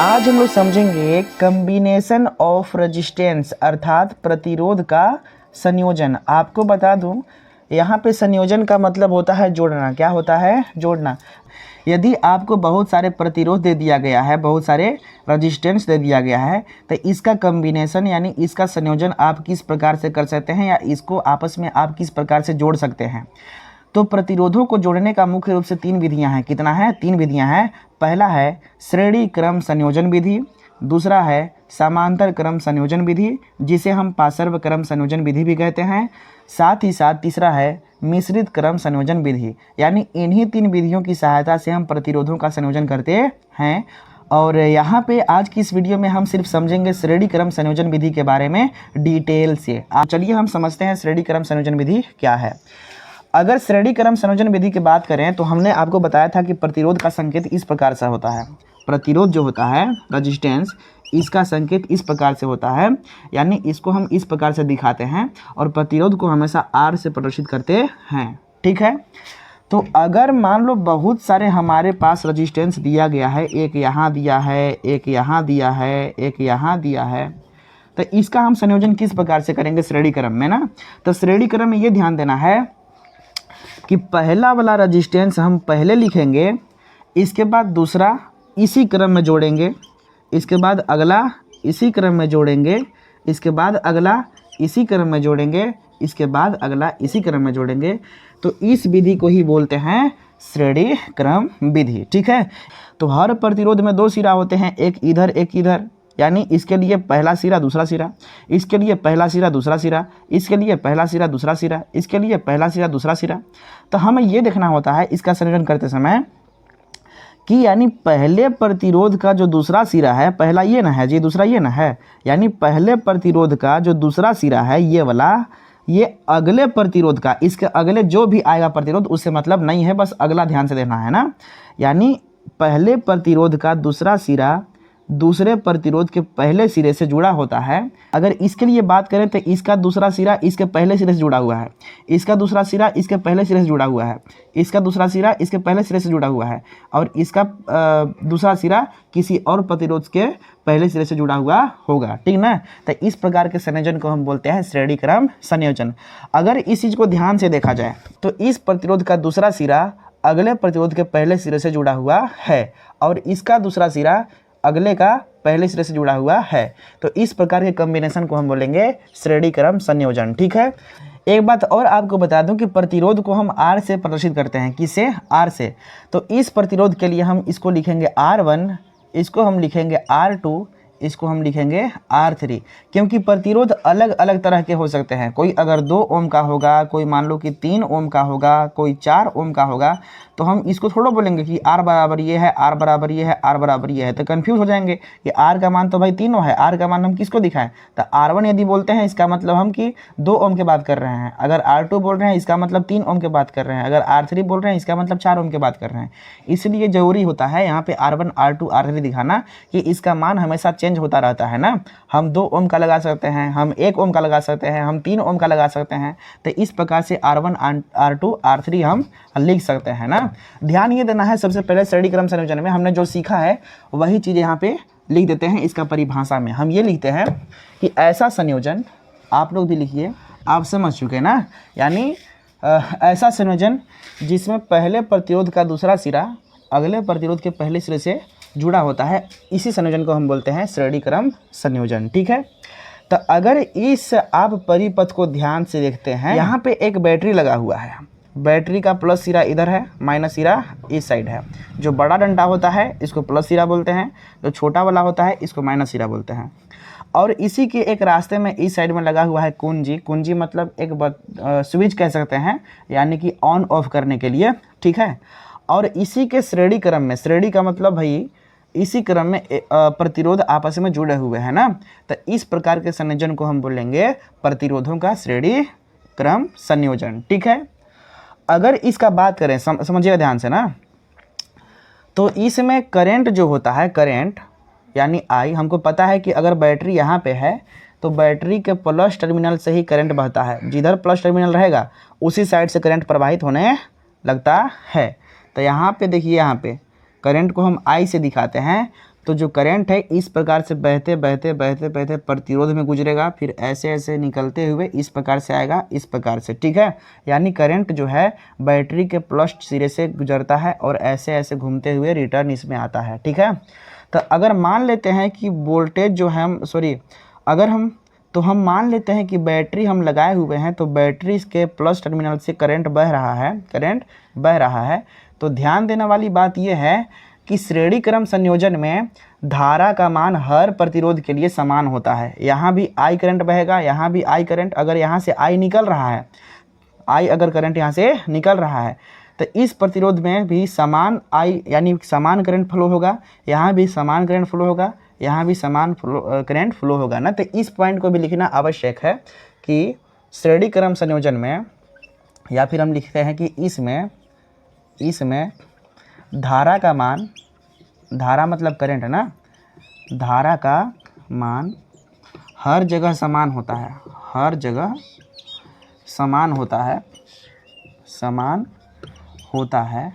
आज हम लोग समझेंगे कम्बिनेशन ऑफ रेजिस्टेंस अर्थात प्रतिरोध का संयोजन। आपको बता दूं, यहाँ पे संयोजन का मतलब होता है जोड़ना। क्या होता है? जोड़ना। यदि आपको बहुत सारे प्रतिरोध दे दिया गया है, बहुत सारे रेजिस्टेंस दे दिया गया है, तो इसका कम्बिनेशन यानी इसका संयोजन आप किस प्रकार से कर सकते हैं या इसको आपस में आप किस प्रकार से जोड़ सकते हैं। तो प्रतिरोधों को जोड़ने का मुख्य रूप से 3 विधियां हैं। कितना है? 3 विधियां हैं। पहला है श्रेणी क्रम संयोजन विधि, दूसरा है समांतर क्रम संयोजन विधि जिसे हम पार्श्व क्रम संयोजन विधि भी कहते हैं, साथ ही साथ तीसरा है मिश्रित क्रम संयोजन विधि। यानी इन्हीं 3 विधियों की सहायता से हम प्रतिरोधों का संयोजन करते हैं। और यहाँ पे आज की इस वीडियो में हम सिर्फ समझेंगे श्रेणी क्रम संयोजन विधि के बारे में डिटेल से। चलिए हम समझते हैं श्रेणी क्रम संयोजन विधि क्या है। अगर श्रेणी क्रम संयोजन विधि की बात करें तो हमने आपको बताया था कि प्रतिरोध का संकेत इस प्रकार से होता है। प्रतिरोध जो होता है रेजिस्टेंस, इसका संकेत इस प्रकार से होता है, यानी इसको हम इस प्रकार से दिखाते हैं और प्रतिरोध को हमेशा R से प्रदर्शित करते हैं। ठीक है। तो अगर मान लो बहुत सारे हमारे पास रेजिस्टेंस दिया गया है, एक यहाँ दिया है, एक यहाँ दिया है, एक यहाँ दिया है, तो इसका हम संयोजन किस प्रकार से करेंगे श्रेणी क्रम में ना। तो श्रेणी क्रम में ये ध्यान देना है कि पहला वाला रेजिस्टेंस हम पहले लिखेंगे, इसके बाद दूसरा इसी क्रम में जोड़ेंगे, इसके बाद अगला इसी क्रम में जोड़ेंगे, इसके बाद अगला इसी क्रम में जोड़ेंगे, इसके बाद अगला इसी क्रम में जोड़ेंगे। तो इस विधि को ही बोलते हैं श्रेणी क्रम विधि। ठीक है। तो हर प्रतिरोध में 2 सिरा होते हैं, एक इधर एक इधर, यानी इसके लिए पहला सिरा दूसरा सिरा, इसके लिए पहला सिरा दूसरा सिरा, इसके लिए पहला सिरा दूसरा सिरा, इसके लिए पहला सिरा दूसरा सिरा। तो हमें ये देखना होता है इसका संयोजन करते समय कि यानी पहले प्रतिरोध का जो दूसरा सिरा है, पहला ये ना है जी, दूसरा ये ना है, यानी पहले प्रतिरोध का जो दूसरा सिरा है ये वाला, ये अगले प्रतिरोध का, इसके अगले जो भी आएगा प्रतिरोध उससे मतलब नहीं है, बस अगला ध्यान से देखना है ना। यानी पहले प्रतिरोध का दूसरा सिरा दूसरे प्रतिरोध के पहले सिरे से जुड़ा होता है। अगर इसके लिए बात करें तो इसका दूसरा सिरा इसके पहले सिरे से जुड़ा हुआ है, इसका दूसरा सिरा इसके पहले सिरे से जुड़ा हुआ है, इसका दूसरा सिरा इसके पहले सिरे से जुड़ा हुआ है, और इसका दूसरा सिरा किसी और प्रतिरोध के पहले सिरे से जुड़ा हुआ होगा। ठीक ना। तो इस प्रकार के संयोजन को हम बोलते हैं श्रेणी क्रम संयोजन। अगर इस चीज़ को ध्यान से देखा जाए तो इस प्रतिरोध का दूसरा सिरा अगले प्रतिरोध के पहले सिरे से जुड़ा हुआ है और इसका दूसरा सिरा अगले का पहले सिरे से जुड़ा हुआ है। तो इस प्रकार के कॉम्बिनेशन को हम बोलेंगे श्रेणी क्रम संयोजन। ठीक है। एक बात और आपको बता दूं कि प्रतिरोध को हम R से प्रदर्शित करते हैं। किससे? R से। तो इस प्रतिरोध के लिए हम इसको लिखेंगे R1, इसको हम लिखेंगे R2, इसको हम लिखेंगे R3, क्योंकि प्रतिरोध अलग अलग तरह के हो सकते हैं। कोई अगर 2 ओम का होगा, कोई मान लो कि 3 ओम का होगा, कोई 4 ओम का होगा, तो हम इसको थोड़ा बोलेंगे कि R बराबर ये है, R बराबर ये है, R बराबर ये है, तो कन्फ्यूज हो जाएंगे कि R का मान तो भाई 3 है, R का मान हम किसको दिखाएं। तो R1 यदि बोलते हैं इसका मतलब हम कि 2 ओम के बात कर रहे हैं, अगर R2 बोल रहे हैं इसका मतलब 3 ओम के बात कर रहे हैं, अगर R3 बोल रहे हैं इसका मतलब 4 ओम के बात कर रहे हैं। इसलिए जरूरी होता है यहाँ पे R1, R2, R3 दिखाना कि इसका मान हमेशा चेंज होता रहता है ना। हम 2 ओम का लगा सकते हैं, हम 1 ओम का लगा सकते हैं, हम 3 ओम का लगा सकते हैं। तो इस प्रकार से R1, R2, R3 हम लिख सकते हैं ना। ध्यान ये देना है, सबसे पहले श्रेणी क्रम संयोजन में हमने जो सीखा है वही चीज़ यहाँ पे लिख देते हैं। इसका परिभाषा में हम ये लिखते हैं कि ऐसा संयोजन, आप लोग भी लिखिए, आप समझ चुके ना, यानी ऐसा संयोजन जिसमें पहले प्रतिरोध का दूसरा सिरा अगले प्रतिरोध के पहले सिरे से जुड़ा होता है, इसी संयोजन को हम बोलते हैं श्रेणी क्रम संयोजन। ठीक है। तो अगर इस आप परिपथ को ध्यान से देखते हैं, यहाँ पे एक बैटरी लगा हुआ है, बैटरी का प्लस सिरा इधर है, माइनस सिरा इस साइड है। जो बड़ा डंडा होता है इसको प्लस सिरा बोलते हैं, जो छोटा वाला होता है इसको माइनस सिरा बोलते हैं। और इसी के एक रास्ते में इस साइड में लगा हुआ है कुंजी। कुंजी मतलब एक स्विच कह सकते हैं, यानी कि ऑन ऑफ करने के लिए। ठीक है। और इसी के श्रेणी क्रम में, श्रेणी का मतलब भाई इसी क्रम में प्रतिरोध आपस में जुड़े हुए हैं ना। तो इस प्रकार के संयोजन को हम बोलेंगे प्रतिरोधों का श्रेणी क्रम संयोजन। ठीक है। अगर इसका बात करें, समझिएगा ध्यान से ना, तो इसमें करंट जो होता है, करंट यानी I, हमको पता है कि अगर बैटरी यहाँ पे है तो बैटरी के प्लस टर्मिनल से ही करंट बहता है। जिधर प्लस टर्मिनल रहेगा उसी साइड से करंट प्रवाहित होने लगता है। तो यहाँ पे देखिए, यहाँ पे करंट को हम I से दिखाते हैं, तो जो करंट है इस प्रकार से बहते बहते बहते बहते प्रतिरोध में गुजरेगा, फिर ऐसे ऐसे निकलते हुए इस प्रकार से आएगा, इस प्रकार से, ठीक है। यानी करंट जो है बैटरी के प्लस सिरे से गुजरता है और ऐसे ऐसे घूमते हुए रिटर्न इसमें आता है, ठीक है। तो अगर मान लेते हैं कि वोल्टेज जो है हम मान लेते हैं कि बैटरी हम लगाए हुए हैं, तो बैटरी के प्लस टर्मिनल से करंट बह रहा है। तो ध्यान देने वाली बात यह है कि श्रेणी क्रम संयोजन में धारा का मान हर प्रतिरोध के लिए समान होता है। यहाँ भी I करंट बहेगा, यहाँ भी I करंट, अगर यहाँ से I निकल रहा है, अगर करंट यहाँ से निकल रहा है तो इस प्रतिरोध में भी समान I यानी समान करंट फ्लो होगा, यहाँ भी समान करंट फ्लो होगा, यहाँ भी समान करंट फ्लो होगा ना। तो इस पॉइंट को भी लिखना आवश्यक है कि श्रेणी क्रम संयोजन में, या फिर हम लिखते हैं कि इसमें धारा का मान, धारा मतलब करंट है ना, धारा का मान हर जगह समान होता है, हर जगह समान होता है,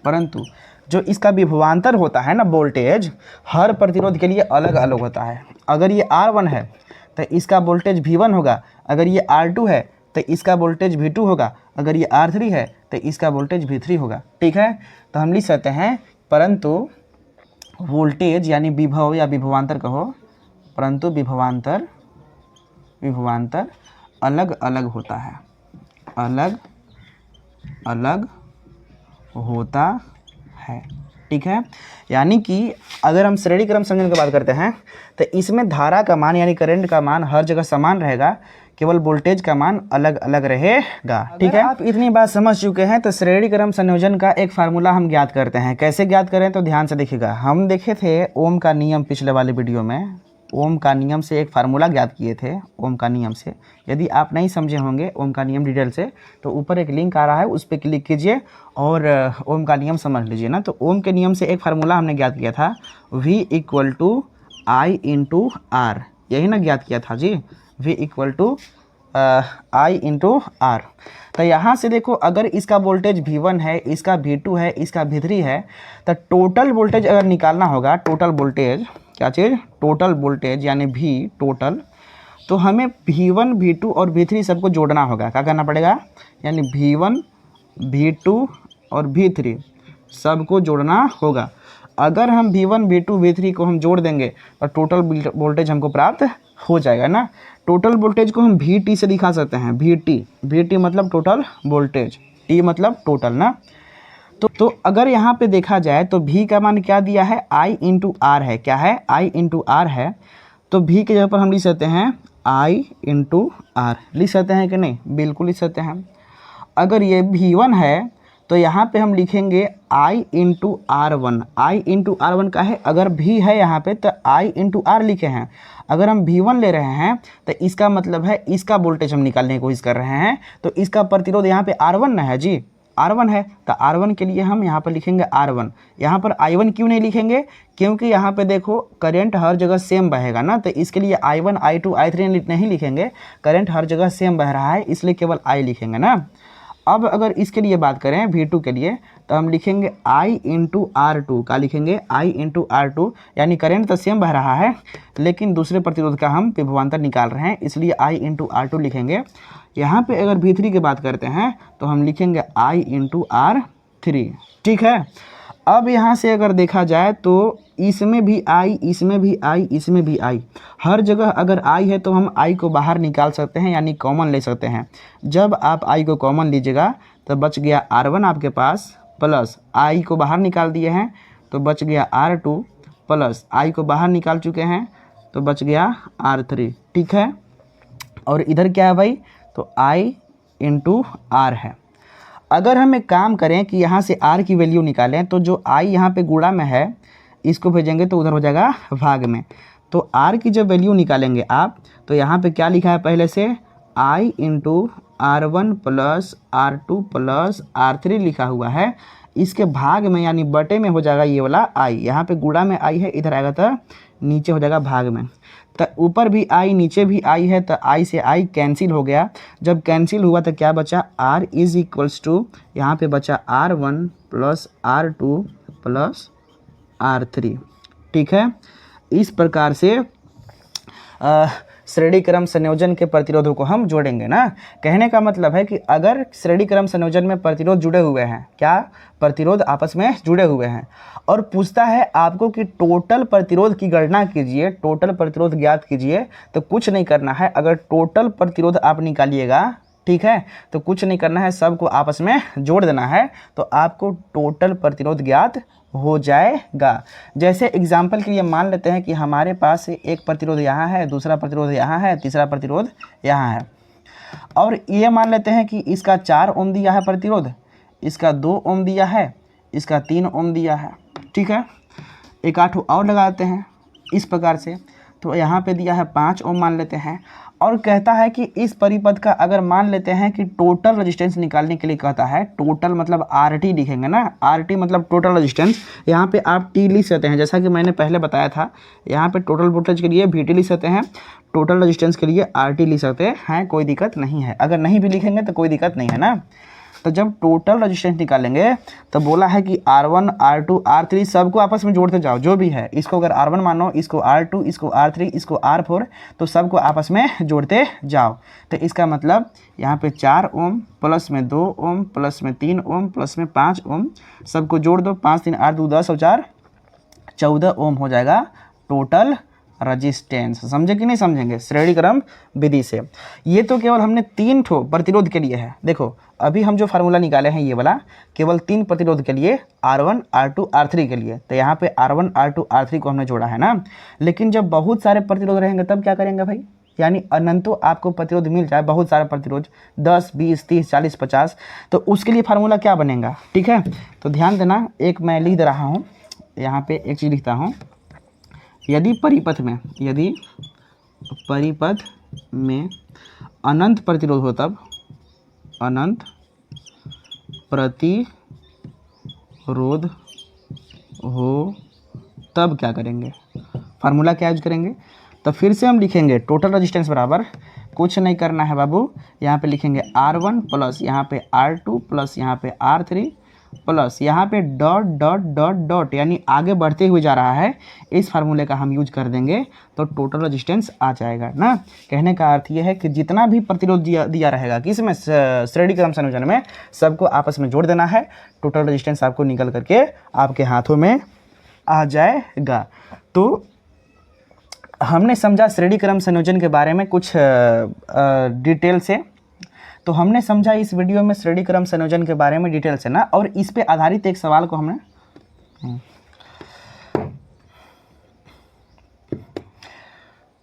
परंतु जो इसका विभवांतर होता है ना वोल्टेज, हर प्रतिरोध के लिए अलग अलग होता है। अगर ये R1 है तो इसका वोल्टेज V1 होगा, अगर ये R2 है तो इसका वोल्टेज V2 होगा, अगर ये R3 है तो इसका वोल्टेज V3 होगा, ठीक है। तो हम लिख सकते हैं परंतु वोल्टेज यानी विभव या विभवांतर कहो, परंतु विभवांतर अलग अलग होता है, अलग अलग होता है, ठीक है। यानी कि अगर हम श्रेणी क्रम संयोजन की बात करते हैं तो इसमें धारा का मान यानी करंट का मान हर जगह समान रहेगा, केवल वोल्टेज का मान अलग अलग रहेगा, ठीक है। आप इतनी बात समझ चुके हैं तो श्रेणी क्रम संयोजन का एक फार्मूला हम ज्ञात करते हैं। कैसे ज्ञात करें तो ध्यान से देखिएगा। हम देखे थे ओम का नियम, पिछले वाले वीडियो में ओम का नियम से एक फार्मूला ज्ञात किए थे, ओम का नियम से। यदि आप नहीं समझे होंगे ओम का नियम डिटेल से तो ऊपर एक लिंक आ रहा है, उस पर क्लिक कीजिए और ओम का नियम समझ लीजिए ना। तो ओम के नियम से एक फार्मूला हमने ज्ञात किया था, V = I × R, यही ना ज्ञात किया था जी, V = I × R। तो यहाँ से देखो, अगर इसका वोल्टेज V1 है, इसका V2 है, इसका V3 है, तो टोटल वोल्टेज अगर निकालना होगा, टोटल वोल्टेज, क्या चीज़, टोटल वोल्टेज यानी V टोटल, तो हमें V1 V2 और V3 सबको जोड़ना होगा। क्या करना पड़ेगा, यानी V1 V2 और V3 सबको जोड़ना होगा। अगर हम V1 V2 V3 को हम जोड़ देंगे तो टोटल वोल्टेज हमको प्राप्त हो जाएगा ना। टोटल वोल्टेज को हम VT से दिखा सकते हैं, VT मतलब टोटल वोल्टेज, T मतलब टोटल ना। तो अगर यहाँ पे देखा जाए तो V का मान क्या दिया है, I × R है, क्या है, I × R है। तो V के जगह पर हम लिख सकते हैं I × R, लिख सकते हैं कि नहीं, बिल्कुल लिख सकते हैं। अगर ये V1 है तो यहाँ पे हम लिखेंगे I × R1, I × R1 का है, अगर V है यहाँ पे तो I × R लिखे हैं। अगर हम V1 ले रहे हैं तो इसका मतलब है इसका वोल्टेज हम निकालने की कोशिश कर रहे हैं, तो इसका प्रतिरोध यहाँ पे R1 ना है जी, R1 है, तो R1 के लिए हम यहाँ पर लिखेंगे R1। यहाँ पर I1 क्यों नहीं लिखेंगे, क्योंकि यहाँ पे देखो करंट हर जगह सेम बहेगा ना, तो इसके लिए I1 I2 I3 नहीं लिखेंगे, करंट हर जगह सेम बह रहा है, इसलिए केवल I लिखेंगे ना। अब अगर इसके लिए बात करें V2 के लिए तो हम लिखेंगे I × R2, का लिखेंगे I × R2, यानी करंट तो सेम बह रहा है लेकिन दूसरे प्रतिरोध का हम विभवांतर निकाल रहे हैं, इसलिए I × R2 लिखेंगे। यहाँ पे अगर V3 की बात करते हैं तो हम लिखेंगे I × R3, ठीक है। अब यहाँ से अगर देखा जाए तो इसमें भी I, इसमें भी I, इसमें भी I, हर जगह अगर I है तो हम I को बाहर निकाल सकते हैं, यानी कॉमन ले सकते हैं। जब आप I को कॉमन लीजिएगा तो बच गया R1 आपके पास, प्लस I को बाहर निकाल दिए हैं तो बच गया R2, प्लस I को बाहर निकाल चुके हैं तो बच गया R3, ठीक है। और इधर क्या है भाई, तो I × R है। अगर हम एक काम करें कि यहाँ से R की वैल्यू निकालें तो जो I यहाँ पे गुणा में है इसको भेजेंगे तो उधर हो जाएगा भाग में। तो R की जब वैल्यू निकालेंगे आप तो यहाँ पे क्या लिखा है, पहले से I × R1 + R2 + R3 लिखा हुआ है, इसके भाग में यानी बटे में हो जाएगा ये वाला I। यहाँ पे गुणा में I है, इधर आएगा तो नीचे हो जाएगा भाग में। तो ऊपर भी I नीचे भी I है, तो I से I कैंसिल हो गया। जब कैंसिल हुआ तो क्या बचा, R = यहाँ पे बचा R1 + R2 + R3। ठीक है, इस प्रकार से श्रेणी क्रम संयोजन के प्रतिरोधों को हम जोड़ेंगे ना। कहने का मतलब है कि अगर श्रेणी क्रम संयोजन में प्रतिरोध जुड़े हुए हैं, क्या प्रतिरोध आपस में जुड़े हुए हैं, और पूछता है आपको कि टोटल प्रतिरोध की गणना कीजिए, टोटल प्रतिरोध ज्ञात कीजिए, तो कुछ नहीं करना है। अगर टोटल प्रतिरोध आप निकालिएगा, ठीक है, तो कुछ नहीं करना है, सबको आपस में जोड़ देना है, तो आपको टोटल प्रतिरोध ज्ञात हो जाएगा। जैसे एग्जाम्पल के लिए मान लेते हैं कि हमारे पास एक प्रतिरोध यहाँ है, दूसरा प्रतिरोध यहाँ है, तीसरा प्रतिरोध यहाँ है, और ये मान लेते हैं कि इसका 4 ओम दिया है प्रतिरोध, इसका 2 ओम दिया है, इसका 3 ओम दिया है। ठीक है, एक 8 और लगाते हैं इस प्रकार से, तो यहाँ पे दिया है 5 ओम मान लेते हैं, और कहता है कि इस परिपथ का अगर मान लेते हैं कि टोटल रेजिस्टेंस निकालने के लिए कहता है, टोटल मतलब RT लिखेंगे ना, RT मतलब टोटल रेजिस्टेंस, यहाँ पे आप T लिख सकते हैं, जैसा कि मैंने पहले बताया था, यहाँ पे टोटल वोल्टेज के लिए VT लिख सकते हैं, टोटल रेजिस्टेंस के लिए RT लिख सकते हैं, कोई दिक्कत नहीं है। अगर नहीं भी लिखेंगे तो कोई दिक्कत नहीं है ना। तो जब टोटल रेजिस्टेंस निकालेंगे तो बोला है कि R1, R2, R3 सबको आपस में जोड़ते जाओ, जो भी है, इसको अगर R1 मानो, इसको R2, इसको R3, इसको R4, तो सबको आपस में जोड़ते जाओ। तो इसका मतलब यहाँ पे 4 ओम प्लस में 2 ओम प्लस में 3 ओम प्लस में 5 ओम, सबको जोड़ दो, 5 3 8 2 10 और 4 14 ओम हो जाएगा टोटल रजिस्टेंस। समझे कि नहीं समझेंगे श्रेणी क्रम विधि से। ये तो केवल हमने 3 ठो प्रतिरोध के लिए है। देखो अभी हम जो फार्मूला निकाले हैं ये वाला केवल 3 प्रतिरोध के लिए, R1, R2, R3 के लिए, तो यहाँ पे R1, R2, R3 को हमने जोड़ा है ना। लेकिन जब बहुत सारे प्रतिरोध रहेंगे तब क्या करेंगे भाई, यानी अनंतों आपको प्रतिरोध मिल जाए, बहुत सारा प्रतिरोध 10, 20, 30, 40, 50, तो उसके लिए फार्मूला क्या बनेगा। ठीक है, तो ध्यान देना, एक मैं लिख दे रहा हूँ यहाँ पे, एक चीज़ लिखता हूँ, यदि परिपथ में अनंत प्रतिरोध हो, तब अनंत प्रतिरोध हो तब क्या करेंगे, फार्मूला क्या यूज करेंगे। तो फिर से हम लिखेंगे टोटल रेजिस्टेंस बराबर, कुछ नहीं करना है बाबू, यहाँ पे लिखेंगे R1 प्लस यहाँ पे R2 प्लस यहाँ पे R3 प्लस यहाँ पे डॉट डॉट डॉट डॉट, यानी आगे बढ़ते हुए जा रहा है, इस फार्मूले का हम यूज कर देंगे तो टोटल रेजिस्टेंस आ जाएगा ना। कहने का अर्थ ये है कि जितना भी प्रतिरोध दिया रहेगा किसमें, श्रेणी क्रम संयोजन में, सबको आपस में जोड़ देना है, टोटल रेजिस्टेंस आपको निकल करके आपके हाथों में आ जाएगा। तो हमने समझा श्रेणी क्रम संयोजन के बारे में कुछ डिटेल से, तो हमने समझा इस वीडियो में श्रेणी क्रम संयोजन के बारे में डिटेल से ना, और इस पे आधारित एक सवाल को हमने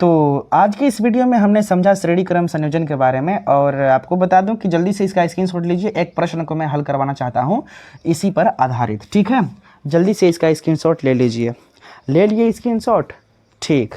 तो आज की इस वीडियो में हमने समझा श्रेणी क्रम संयोजन के बारे में। और आपको बता दूं कि जल्दी से इसका स्क्रीनशॉट लीजिए, एक प्रश्न को मैं हल करवाना चाहता हूं इसी पर आधारित। ठीक है, जल्दी से इसका स्क्रीनशॉट ले लीजिए, ले लिए स्क्रीनशॉट। ठीक,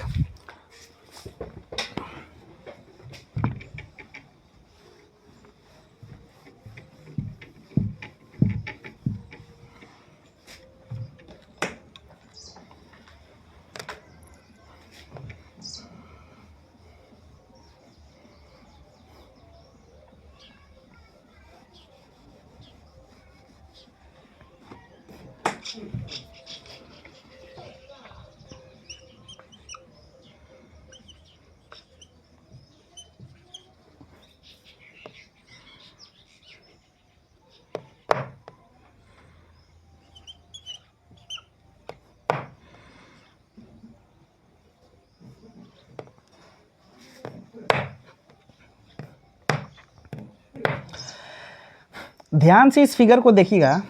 ध्यान से इस फिगर को देखिएगा।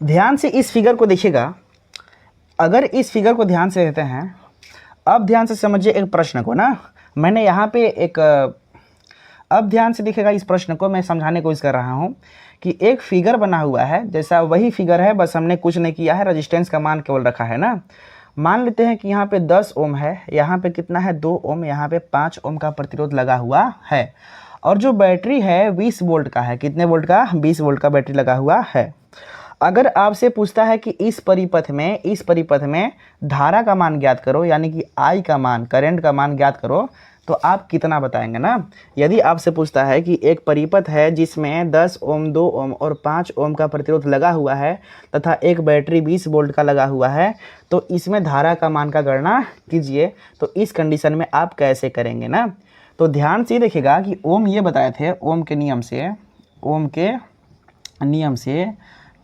ध्यान से इस फिगर को देखिएगा। अगर इस फिगर को ध्यान से देखते हैं, अब ध्यान से समझिए एक प्रश्न को ना, मैंने यहाँ पे एक, अब ध्यान से देखिएगा इस प्रश्न को, मैं समझाने की कोशिश कर रहा हूँ कि एक फिगर बना हुआ है, जैसा वही फिगर है, बस हमने कुछ नहीं किया है, रेजिस्टेंस का मान केवल रखा है ना। मान लेते हैं कि यहाँ पे 10 ओम है, यहाँ पे कितना है 2 ओम, यहाँ पे 5 ओम का प्रतिरोध लगा हुआ है, और जो बैटरी है 20 वोल्ट का है। कितने वोल्ट का, 20 वोल्ट का बैटरी लगा हुआ है। अगर आपसे पूछता है कि इस परिपथ में धारा का मान ज्ञात करो, यानी कि आई का मान, करंट का मान ज्ञात करो, तो आप कितना बताएंगे ना। यदि आपसे पूछता है कि एक परिपथ है जिसमें 10 ओम, 2 ओम और 5 ओम का प्रतिरोध लगा हुआ है तथा एक बैटरी 20 वोल्ट का लगा हुआ है, तो इसमें धारा का मान का गणना कीजिए, तो इस कंडीशन में आप कैसे करेंगे ना। तो ध्यान से देखिएगा कि ओम ये बताए थे, ओम के नियम से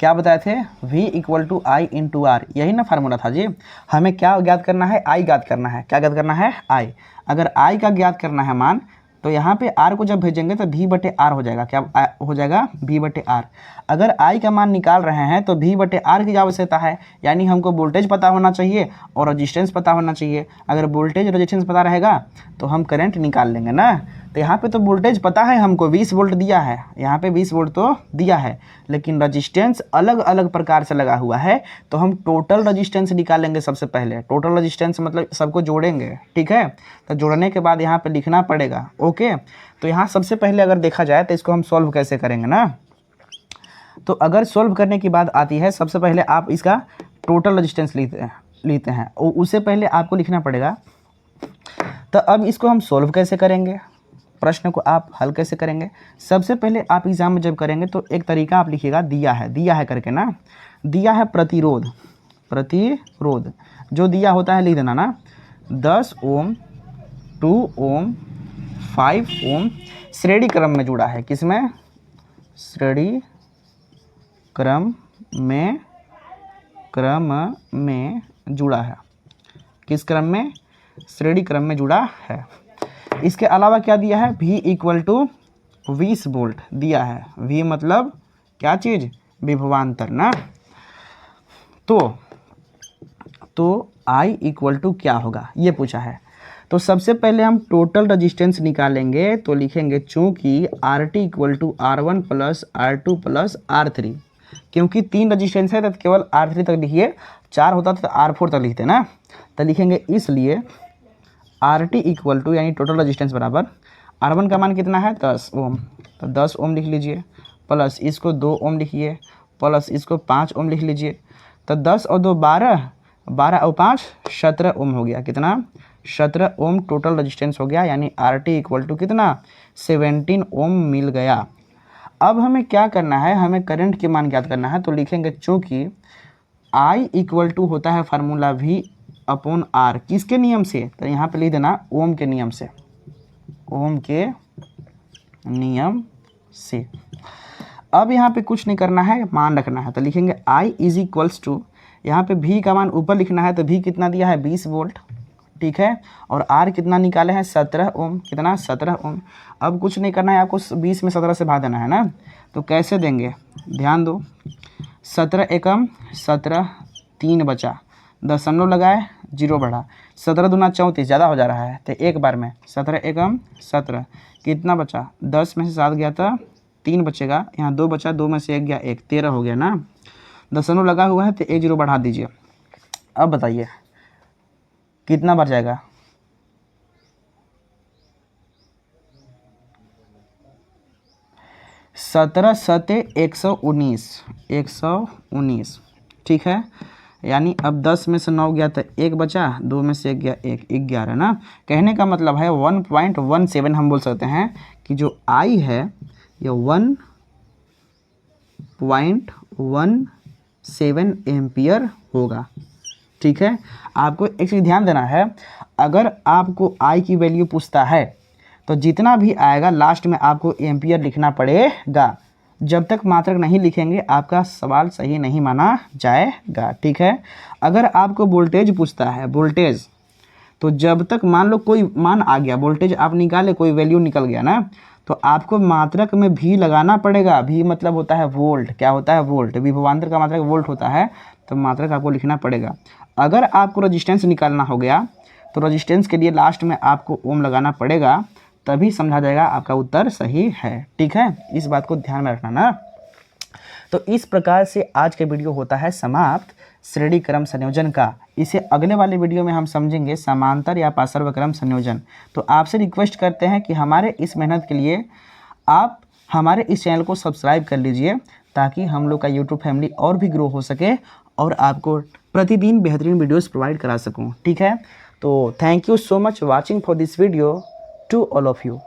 क्या बताए थे, V = I × R, यही ना फार्मूला था जी। हमें क्या ज्ञात करना है, I ज्ञात करना है। क्या ज्ञात करना है, I। अगर I का ज्ञात करना है मान, तो यहाँ पे R को जब भेजेंगे तो V/R हो जाएगा। क्या हो जाएगा, V/R। अगर I का मान निकाल रहे हैं तो V/R की आवश्यकता है, यानी हमको वोल्टेज पता होना चाहिए और रेजिस्टेंस पता होना चाहिए। अगर वोल्टेज रेजिस्टेंस पता रहेगा तो हम करंट निकाल लेंगे ना। तो यहाँ पे तो वोल्टेज पता है हमको, 20 वोल्ट दिया है, यहाँ पे 20 वोल्ट तो दिया है, लेकिन रजिस्टेंस अलग अलग प्रकार से लगा हुआ है, तो हम टोटल रजिस्टेंस निकालेंगे सबसे पहले। टोटल रजिस्टेंस मतलब सबको जोड़ेंगे, ठीक है। तो जोड़ने के बाद यहाँ पे लिखना पड़ेगा, ओके। तो यहाँ सबसे पहले अगर देखा जाए तो इसको हम सॉल्व कैसे करेंगे ना। तो अगर सॉल्व करने की बात आती है, सबसे पहले आप इसका टोटल रजिस्टेंस लेते हैं और उससे पहले आपको लिखना पड़ेगा। तो अब इसको हम सॉल्व कैसे करेंगे, प्रश्न को आप हल कैसे करेंगे। सबसे पहले आप एग्जाम में जब करेंगे तो एक तरीका आप लिखिएगा, दिया है करके ना। दिया है प्रतिरोध जो दिया होता है लिख देना ना। 10 ओम, 2 ओम, 5 ओम श्रेणी क्रम में जुड़ा है। किसमें, श्रेणी क्रम में जुड़ा है। किस क्रम में, श्रेणी क्रम में जुड़ा है। इसके अलावा क्या दिया है, V = 20 वोल्ट दिया है। V मतलब क्या चीज़, विभवांतर ना। तो I = क्या होगा ये पूछा है। तो सबसे पहले हम टोटल रजिस्टेंस निकालेंगे, तो लिखेंगे चूँकि RT = R1 + R2 + R3, क्योंकि 3 रजिस्टेंस है तो केवल R3 तक लिखिए, 4 होता तो R4 तक लिखते ना। तो लिखेंगे इसलिए RT = यानी टोटल रजिस्टेंस बराबर, R1 का मान कितना है 10 ओम, तो 10 ओम लिख लीजिए, प्लस इसको 2 ओम लिखिए, प्लस इसको 5 ओम लिख लीजिए। तो 10 और 2 12, 12 और 5 17 ओम हो गया। कितना, 17 ओम टोटल रजिस्टेंस हो गया, यानी RT = कितना, 17 ओम मिल गया। अब हमें क्या करना है, हमें करंट के मान ज्ञात करना है। तो लिखेंगे चूँकि I = होता है फार्मूला V/R, किसके नियम से, तो यहाँ पे लिख देना ओम के नियम से, अब यहाँ पे कुछ नहीं करना है, मान रखना है। तो लिखेंगे I = यहाँ पे V का मान ऊपर लिखना है, तो V कितना दिया है 20 वोल्ट, ठीक है। और R कितना निकाले हैं 17 ओम, कितना 17 ओम। अब कुछ नहीं करना है, आपको 20 में 17 से भाग देना है ना। तो कैसे देंगे, ध्यान दो, 17 एकम 17, 3 बचा, दशमलव लगाए, 0 बढ़ा, 17 दूना 34, ज़्यादा हो जा रहा है। तो एक बार में 17 एकम 17, कितना बचा, 10 में से 7 गया था, 3 बचेगा, यहाँ 2 बचा, 2 में से 1 गया 1, 13 हो गया ना। दशमलव लगा हुआ है तो 1 0 बढ़ा दीजिए। अब बताइए कितना बढ़ जाएगा, 17 सते 119, ठीक है। यानी अब 10 में से 9 गया तो 1 बचा, 2 में से 1 गया 1, 11 ना। कहने का मतलब है 1.17 हम बोल सकते हैं कि जो I है ये 1.17 एम्पियर होगा, ठीक है। आपको एक चीज़ ध्यान देना है, अगर आपको I की वैल्यू पूछता है तो जितना भी आएगा लास्ट में आपको एम्पियर लिखना पड़ेगा। जब तक मात्रक नहीं लिखेंगे आपका सवाल सही नहीं माना जाएगा, ठीक है। अगर आपको वोल्टेज पूछता है, वोल्टेज, तो जब तक मान लो कोई मान आ गया, वोल्टेज आप निकाले, कोई वैल्यू निकल गया ना, तो आपको मात्रक में भी लगाना पड़ेगा। भी मतलब होता है वोल्ट, क्या होता है वोल्ट, विभवांतर का मात्रक वोल्ट होता है, तो मात्रक आपको लिखना पड़ेगा। अगर आपको रजिस्टेंस निकालना हो गया तो रजिस्टेंस के लिए लास्ट में आपको ओम लगाना पड़ेगा, तभी समझा जाएगा आपका उत्तर सही है, ठीक है। इस बात को ध्यान में रखना ना। तो इस प्रकार से आज के वीडियो होता है समाप्त श्रेणी क्रम संयोजन का। इसे अगले वाले वीडियो में हम समझेंगे समांतर या पार्श्वक्रम संयोजन। तो आपसे रिक्वेस्ट करते हैं कि हमारे इस मेहनत के लिए आप हमारे इस चैनल को सब्सक्राइब कर लीजिए, ताकि हम लोग का यूट्यूब फैमिली और भी ग्रो हो सके और आपको प्रतिदिन बेहतरीन वीडियोस प्रोवाइड करा सकूं। ठीक है, तो thank you so much watching for this video to all of you.